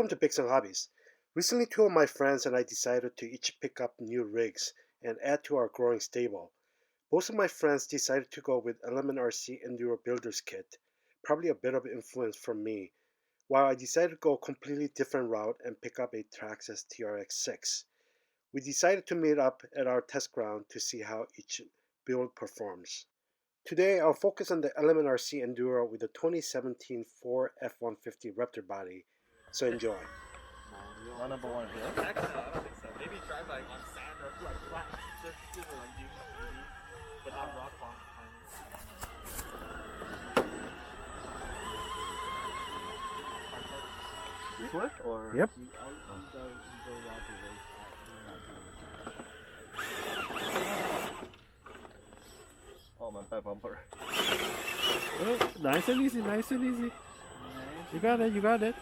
Welcome to Picks and Hobbies. Recently, two of my friends and I decided to each pick up new rigs and add to our growing stable. Most of my friends decided to go with Element RC Enduro Builder's Kit, probably a bit of influence from me, while I decided to go a completely different route and pick up a Traxxas TRX6. We decided to meet up at our test ground to see how each build performs. Today, I'll focus on the Element RC Enduro with the 2017 Ford F150 Raptor body, so enjoy. Not number one here. Actually, no, I don't think so. Maybe drive like on sand or like flat surfaces or like deep, maybe, but not rock on. Foot or? Yep. Oh, my bad bumper. Oh, nice and easy, nice and easy. You got it, you got it.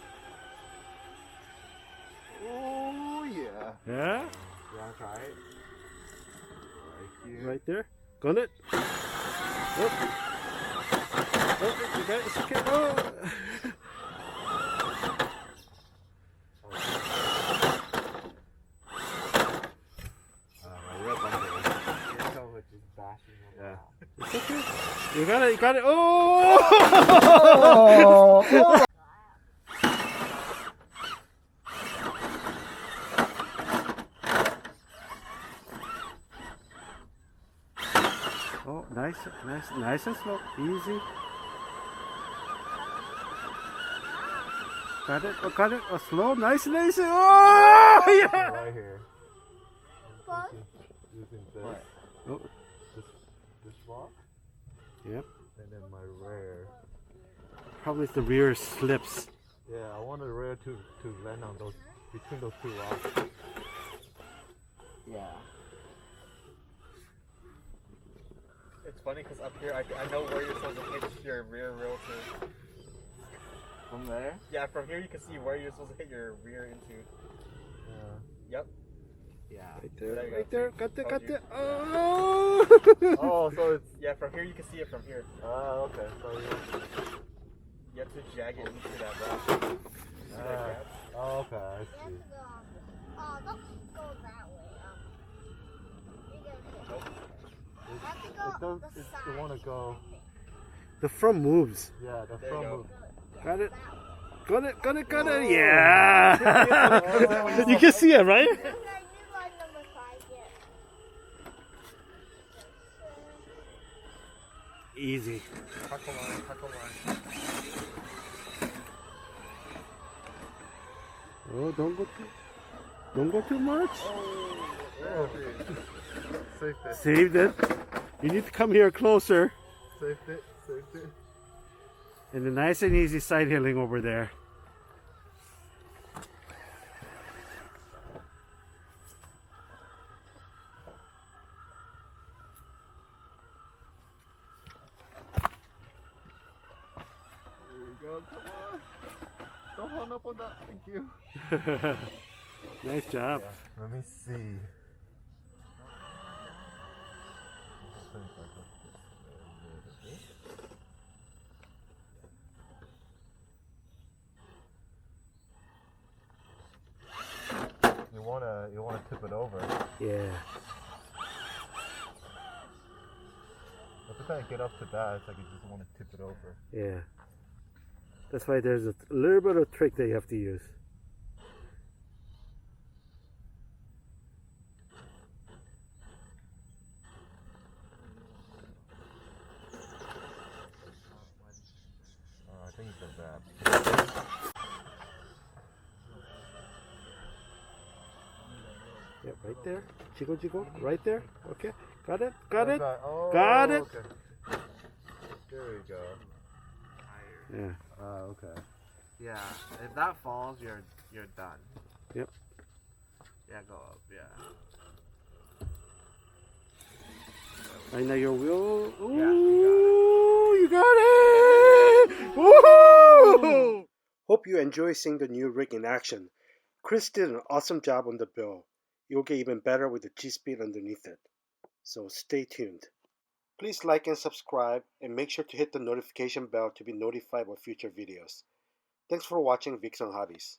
Oh, yeah. Yeah? You wanna try it? Right here. Right there. Got it. Oh. Oh, you got it. It's okay. Oh. My real bumper. It's just bashing on Yeah. the It's okay. You got it, you got it. Oh! Oh! Oh, nice, nice, nice and slow. Easy. Got it, oh, got it. Oh, slow, nice and easy. Oh, yeah! Right here. Using this. Oh. This rock. Yep. And then my rear. Probably the rear slips. Yeah, I want the rear to land on those, between those two rocks. Yeah. It's funny because up here, I know where you're supposed to hit your rear wheel to. From there? Yeah, from here you can see where you're supposed to hit your rear into. Yep. Yeah. Right there, There you right go. there. Got it, Told got you. it. Oh! Oh, so it's. Yeah, from here you can see it from here. Oh, okay. So You have to jag it into that rock. See that gap? oh, okay. I see. Don't go that way. You have to It go does. the It's side. the one to go. The front moves. Yeah, the There you front go. move. Got it. Got it, got it, got it. Yeah! Oh. You can see it, right? You got number 5 yet. Easy. Tackle line, tackle line. Oh, don't go too much. Oh, saved it. Saved it. You need to come here closer. Saved it. Saved it. And the nice and easy side hilling over there. There you go. Come on. Don't hold up on that. Thank you. Nice job. Yeah, let me see. You wanna tip it over. Yeah. Every time you get up to that, it's like you just want to tip it over. Yeah. That's why there's a little bit of trick that you have to use. I think it's that. Yeah, right there. Jiggle, jiggle. Right there. Okay. Got it. Got it. Oh, Got it. Okay. There we go. Yeah. Okay. Yeah, if that falls, you're done. Yep. Yeah, go up. Yeah. Right now your wheel. Ooh, Yeah, you got it! Woohoo! Hope you enjoy seeing the new rig in action. Chris did an awesome job on the build. It will get even better with the G-Speed underneath it. So stay tuned. Please like and subscribe, and make sure to hit the notification bell to be notified of future videos. Thanks for watching Vixen Hobbies.